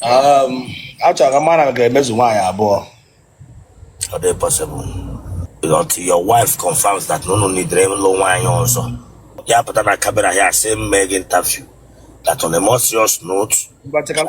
Achọrọ ka mara ga-emezu nwaanyị abụọ. Are they possible? Until your wife confirms that no need low wine also. Yeah, but I camera here same Meg interview. That on a more serious note. But if you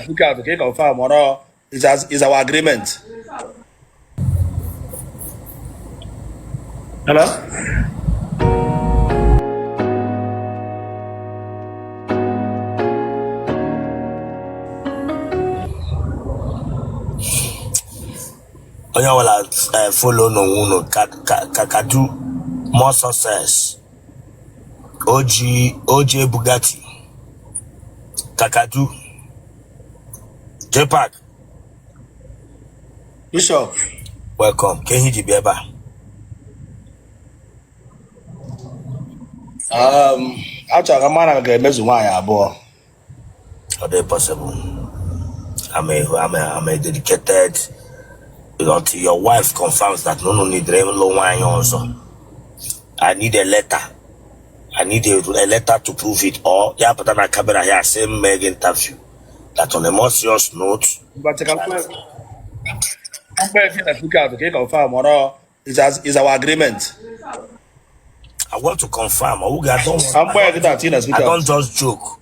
look out, okay, confirm or is our agreement. Hello? Oya wala follow no uno kakadu more success. OG Bugatti. Kakadu. Jpac. Bishop. Welcome. Can you be able? Achọrọ ka mara ga-emezu nwaanyị abụọ. Are they possible? I'm a dedicated. Until your wife confirms that no need low wine also. I need a letter. I need a letter to prove it. Or yeah, but I camera here same Meg interview. That on a more serious note. But if you look out, okay, confirm or is our agreement. I want to confirm. I don't just joke.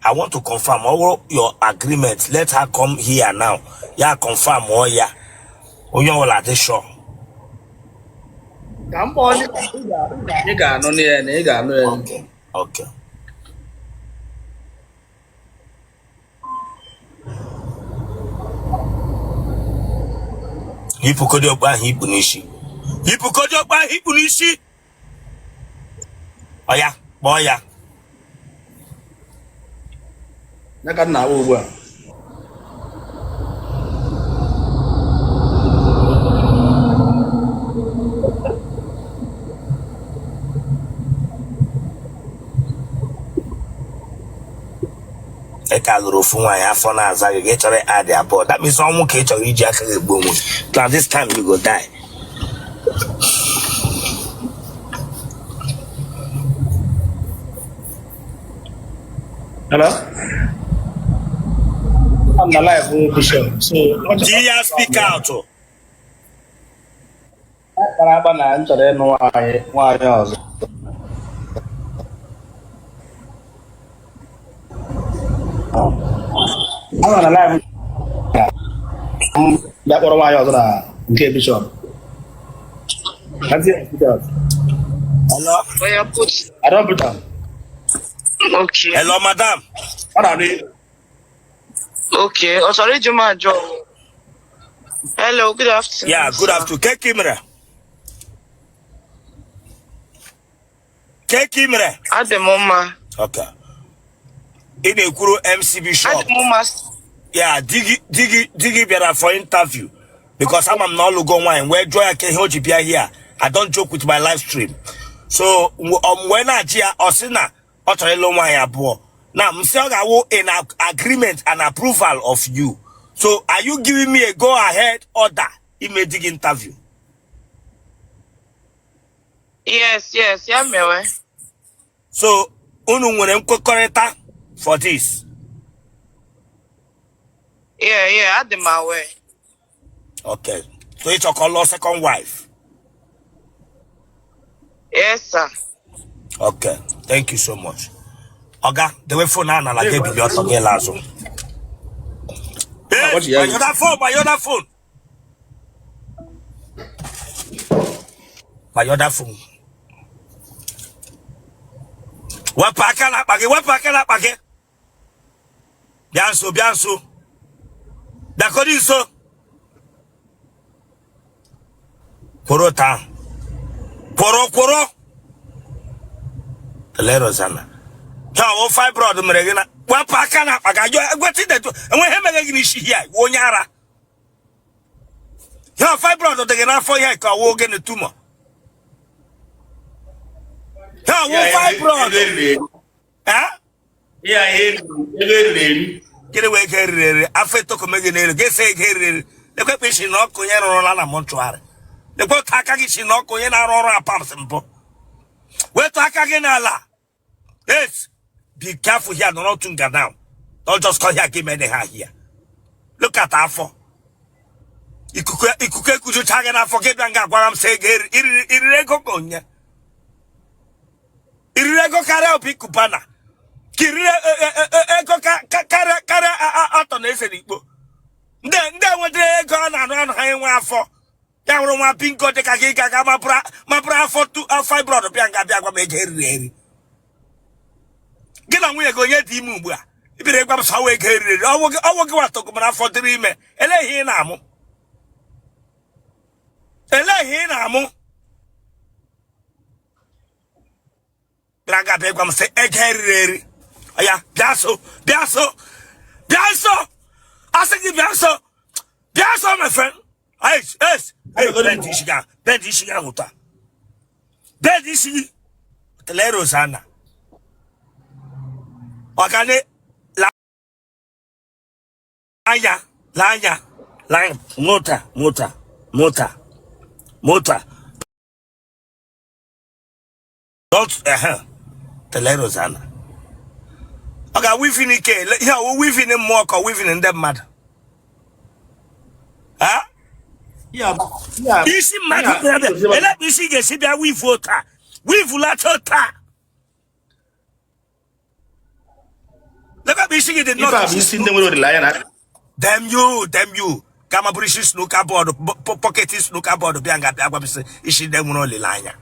I want to confirm all your agreement. Let her come here now. Yeah, confirm or yeah. Oh, you're like this show. Okay. Okay. Hipukodiokpa hipunishi. Hipukodiokpa hipunishi. Oya, boya. Naka na ugbu a. That means someone can tell you now this time you go die. Hello? I'm the live Bishop. So you speak out. I'm on a live. That one why I was okay, Bishop. That's it. Hello? I don't put down. Okay. Hello, madam. What are they? Okay. Oh, sorry, Juma Joe. Hello, good afternoon. Yeah, good afternoon. Kekimre. At the moment. Okay. In a Kuru MCB shop. At the moment. Yeah, Digi better for interview. Because I'm not looking wine. Where Joy can hold you here. I don't joke with my live stream. So when I hear Osina, Otele wine abo. Now I'm saying I will in agreement and approval of you. So are you giving me a go ahead order in a dig interview? Yes, yeah, me. So unu correct for this. Yeah, at the my way. Okay. So it's your call second wife. Yes, sir. Okay. Thank you so much. Oga, the way phone now like baby you're talking lazo. Hey, by your phone. By your phone. What packet up again? Bianso. Dakodi so. Porota. Poro. Lerozana. How fibroid meregina. What packet up again? What is that? And when him again is here, Wonyara. Your fibroid of the gana for here, can walk in the tumor. How fibroid? Huh? Yeah, Get away, Kerry. I felt to come again. Get say, Kerry. The question not going on a Montuare. The boat Takagi not going on a pump. Where Takagin Allah? Yes. Be careful here, not to go down. Don't just come here give me the hair here. Look at that for. Ikuke kuju chage na forget banga kwa mse irego konya. Irego kare opi kupana. Kire ego kare ato na ese nikpo. Nde wedre ego na no ha enwe afọ. Ya nwere nwa pinko de ka giga ga mapra afọ tu fibroid bia nga bia gwa me eri. Gina nwunye go nye di ime ugbu a. Ibere gwa so we eri. Owo ge wato ko na afọ diri ime. Elehi na amụ. Elehi na amụ. Braga be gwa mse eri. Aya, biaso. I say biaso, my friend. Yes. Hey, bend ishiga huta. Bend ishi. Telero sana. Wakane lanya. Mota. Don't telero sana. Okay, weaving it. Yeah, we weaving in more, weaving in them mad. Huh? Yeah. You see, mad. Let me see the Sibia weave water. Weave latota. Look at me singing the If I've seen them with the lion. Damn you. Kama British snooker board, pocket snooker board, Bianga, is she them only lion.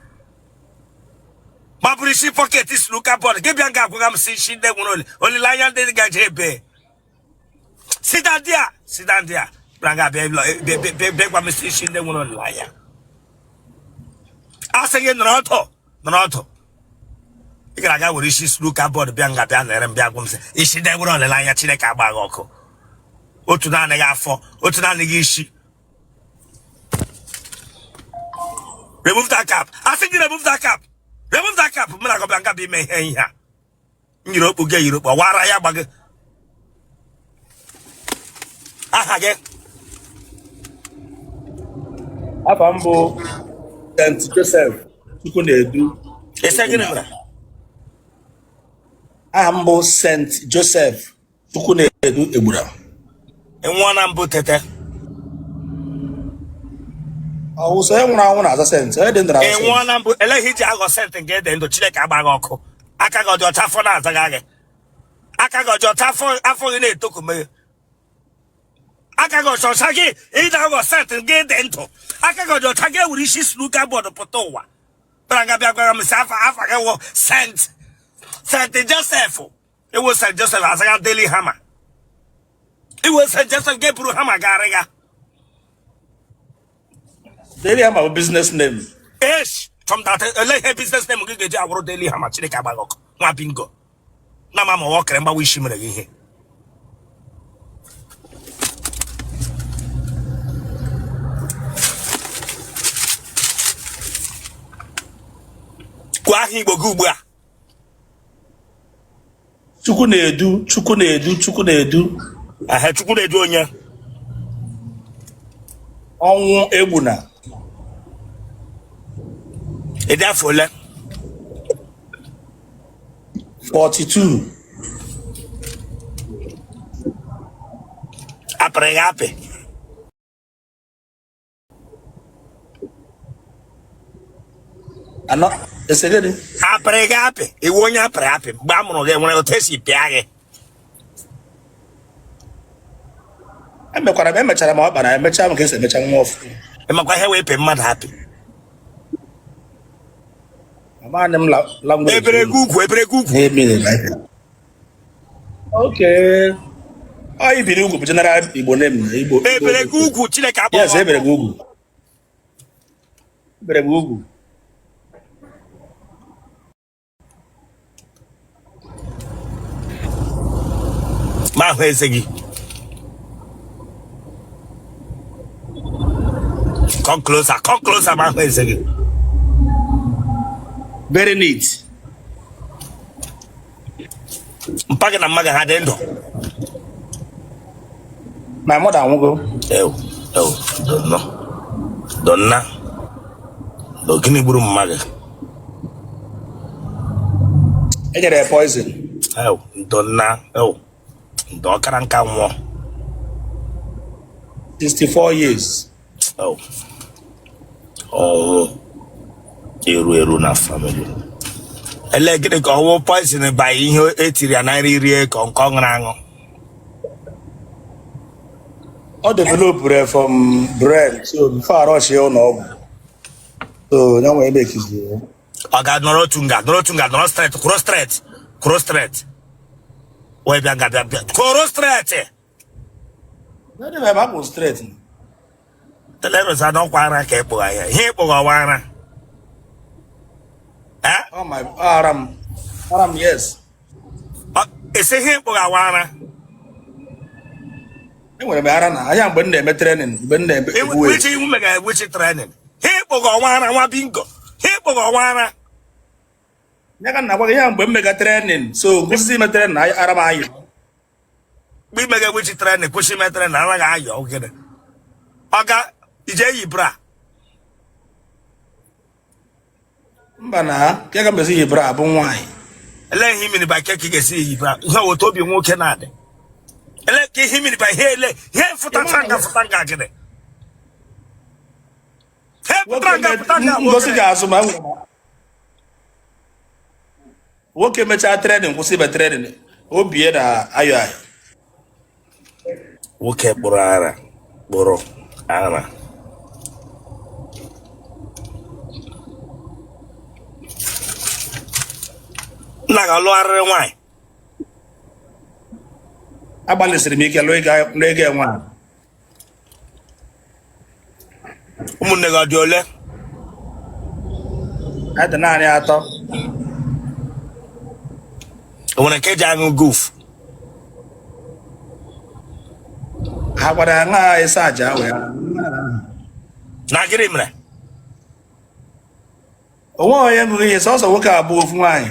Ma polisi pocket is look up on the Gabianga program see them only lion didn't get JB. Sit down there. Branga beg what Miss them only lion. I say Noto. You can go with this look up on the Bianga banner and Biagums. Is she them only lion Chileka Bagoko? Otuna Negafo, Otuna Negishi. Remove that cap. I think you remove that cap. Remove that cap. I'm not going to be me here. Europe will get Europe. What are you bag? Again. Abambo St. Joseph. You couldn't do. A second. Ambo St. Joseph. You couldn't do Ebura. And one ambo tete. I was saying when I want to send. I didn't know. And one ambo. Elehiji I got sent and get into Chileka Bagoko. I can go to a tough one as a guy. I can go to a tough one. I for you took me. I can go to Sagi. Either was sent and get into. I can go to a Taga with his snooker board of Potowa. Branga myself. I was sent Joseph. It was St. Joseph as a Daily Hammer. It was St. Joseph Gabriel Hammer Garega. Daily Hammer business name. Yes, from that business name we get our Daily Hammer Chileka Bagok. One bingo. Na mama walk and wish him again. Kwahi Bogubua. Chukunedu. I had Chukunedu on ya. On Ebuna. A therefore 42. Apregape. Ano, esegede. Apregape. E wonya apregape. Bamuno ge wona otesi piage. Emekwara emechara ma ọkpara emecha m kesi emecha nwa ọfụ. E makwa he we pe mmadụ happy. Amane m language. Ebere gugu. Okay. Oh, ibiri ugwu bụ general Igbo name na Igbo. Ebere gugu Chineke akpọ. Yes, ebere ugwu. Ebere ugwu. Ma hụ eze gị. Come closer, ma hụ eze gị. Very neat. Mpage na mmaga ha dị ndụ. My mother anwụgo. Donna. Do gịnị gburu mmaga? E nyere poison. Donna. ndo kara nka nwo 64 years. Oh, eru na family. Ele gide ko wo poison by ihe etiri anari rie ko nko nrango. All developed from bread, so before I rush here no. So now we make it. Oga noro tunga, noro straight, cross straight. We bianga cross straight. No, they have go straight. Telero sa don kwara ke po aya. He po wara. Eh? Oh my Aram, yes. Ese he po wara. Enwere m ara na anya mgbe m na-eme training mgbe m na-eme which training he kpọgọ ọnwara nwa bingo he kpọgọ ọnwara ya ka na-agwa gị ya mgbe m mega training so kwụsị ime training na ara m ayọ mgbe imega which training kwụsị ime training na anaghị ayọ ogede ọga ije yi bra mba na ka ga mbesi yi bra bụ nwaanyị ele ihe mini ba keke ga-esi yi bra ihe otu obi nwoke na-adị ele ka ihe mini ba hele he futanga gede ngosi ga-azụ ma nwoke mechaa training kwụsị ime training obie na ayọ ayọ nwoke kpụrụ ara nna ga-alụ arịrị nwaanyị agbalịsịrị m ike lụọ ego nwaanyị ụmụnne gị ọ dị ole adị naanị 3 o nwere nke ji aṅụ goof ha gwara ya ṅaa ịsa aja wee na gịnị mere onwe onye ṅụrụ ihe sọsọ nwoke abụọ ofu nwaanyị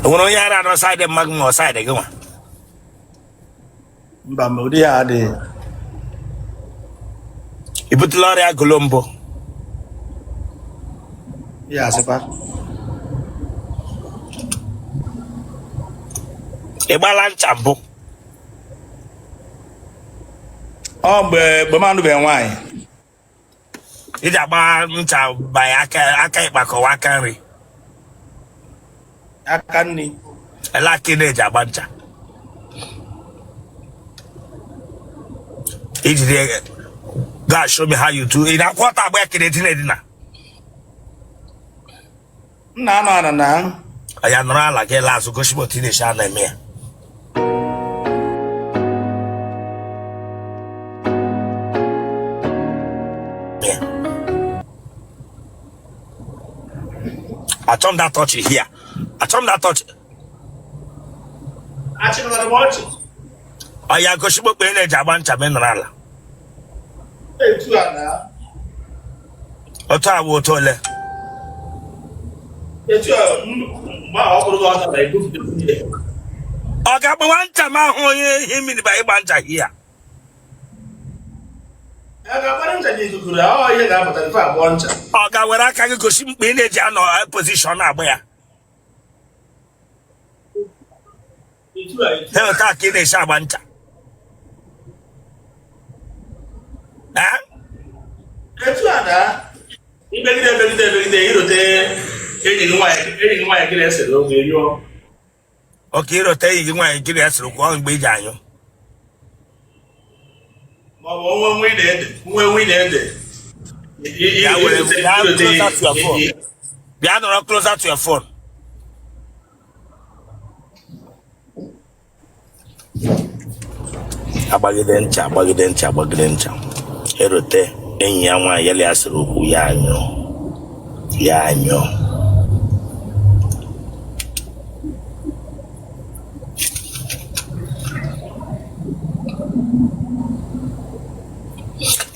o nwere onye ara anọ saịdị mmadụ ma ọ saịdị gị nwa mba ma ụdị ya adịghị i butela ọrịa golombo ya asịkwa ị gbala ncha mbụ ọ mgbe m anụbeghị nwaanyị iji agba ncha banye aka ịkpakọwa aka nri aka nri ele aka ị na-eji agba ncha ijiri go show me how you do ị na-akwọta agba ya kere edina edina nna anọ ana na ya nọrọ ala gị lazụ gosi m otu ị na-esi a na-eme ya achọ m that touch here achọ m that touch ọ ya gosi m okpe na-eji agba ncha ma ị nọrọ ala otu a bụ otu ole ọ ga-agbawa ncha ma ahụ onye ihe mmiri ba ịgba ncha hia ọ ga-were aka gị gosi mkpe ị na-eji anọ pozishọn agba ya eweta ka ị na-esi agba ncha ibegide irote enyi gị nwaanyị gị na-esere oge yụọ oke irote enyi gị nwaanyị gị na-esere okwu ọhụ mgbe iji anyụ maọbụ nwe nwe na-ede bịa nọrọ closer to your phone agbagide ncha erote enyi ya nwaanyị ya asịrị okwu ya anyụ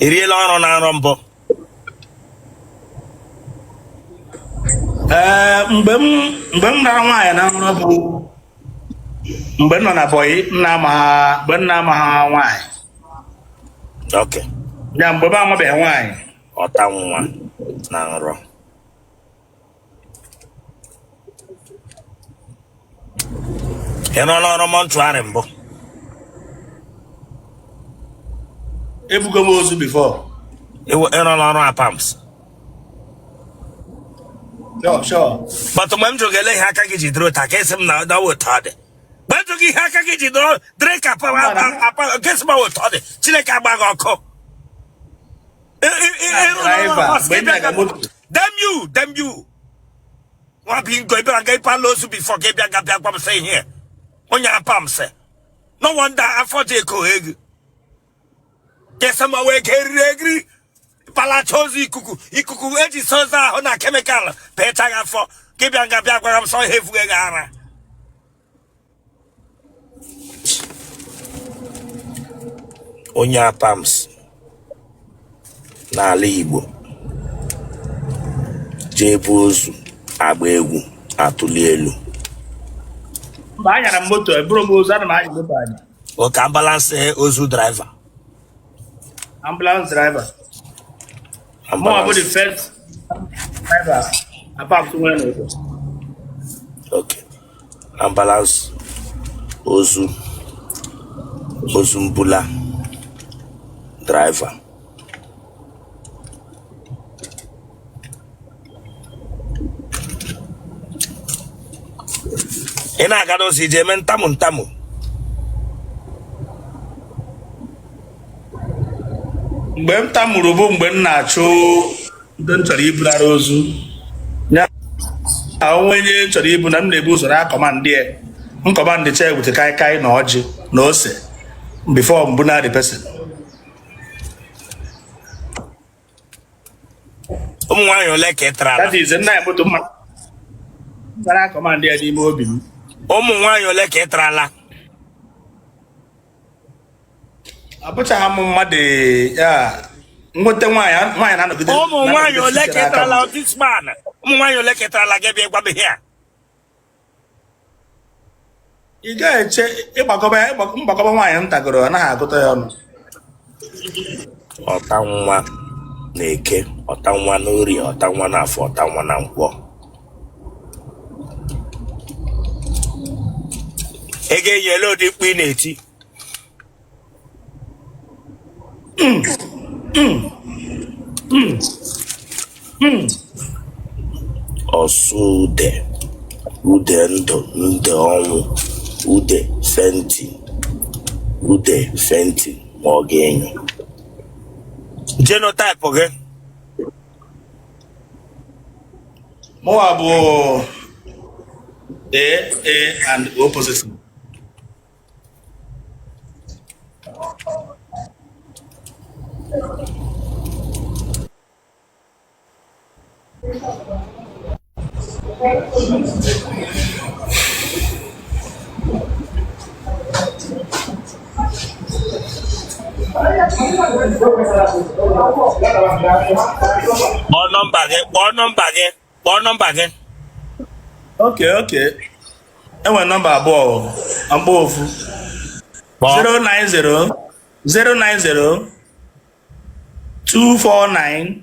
eriela ọrụ na nrọ mbụ mgbe m nara nwaanyị na nrọ bụ mgbe m nọ na bọyị nna ama ha nwaanyị okay ya mgbe m amabeghị nwaanyị ọta nwa na nrọ no montuary mbo. Ebugo ozu before. No apams. Sure. But when you get a hacker, you draw him now, that would tell it. But to get hacker, you draw, drink up, guess my would tell it. Chileka bag or cock. Damn you. What being going to get palos before getting a saying here. On your pumps, no wonder I thought you could. Guess some away, agree. Palachozi kuku, ikuku eji soza ona chemical. Petaga for Gibianga Biagram so heavy. Onya pams n'ala Igbo jebu ozu agba egwu atụli elu Mba anya na moto eburu m ozu ana m anya moto anya. O ka balance ozu driver. Ambulance driver. More about the first driver apart from when. Okay. Ambulance ozu mbula driver. Ina gado si je men tamu. Mgbe m tamuru bụ mgbe m na-achụ ndị m chọrọ ibulara ozu. Ya onye chọrọ ibu na m na-ebu usoro akọmandị ya. Nkọmandị cha ewute kai na ọjị na ose before m buna the person. Ụmụ nwaanyị ole ka ị tara ala? That is nna ya moto mma. Sara akọmandị ya n'ime obi m. Ụmụ nwaanyị ole ka ị tara ala? Abụchaghị m mmadụ ya nweta nwaanyị na-anọgide. Ụmụ nwaanyị ole ka ị tara ala this man? Ụmụ nwaanyị ole ka ị tara ala ga-ebịa ịgwabe ya? Ị ga-eche mgbakọba nwaanyị ntagoro anaghị agụta ya ọnụ. Ọta nwa na-eke, ọta nwa n'orie, ọta nwa n'afọ, ọta nwa na nkwọ. Ị ga-enyere ụdị mkpu ị na-eti. Ọsụ ude ndụ nde ọnwụ ude fenti ma ọ ga-enyo. Genotype gị? Mụwa bụ A and O positive. Kpọọ nọmba gị. Okay. Enwe nọmba abụọ mgbe ofu. 090 249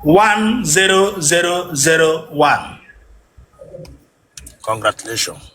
10001. Congratulations.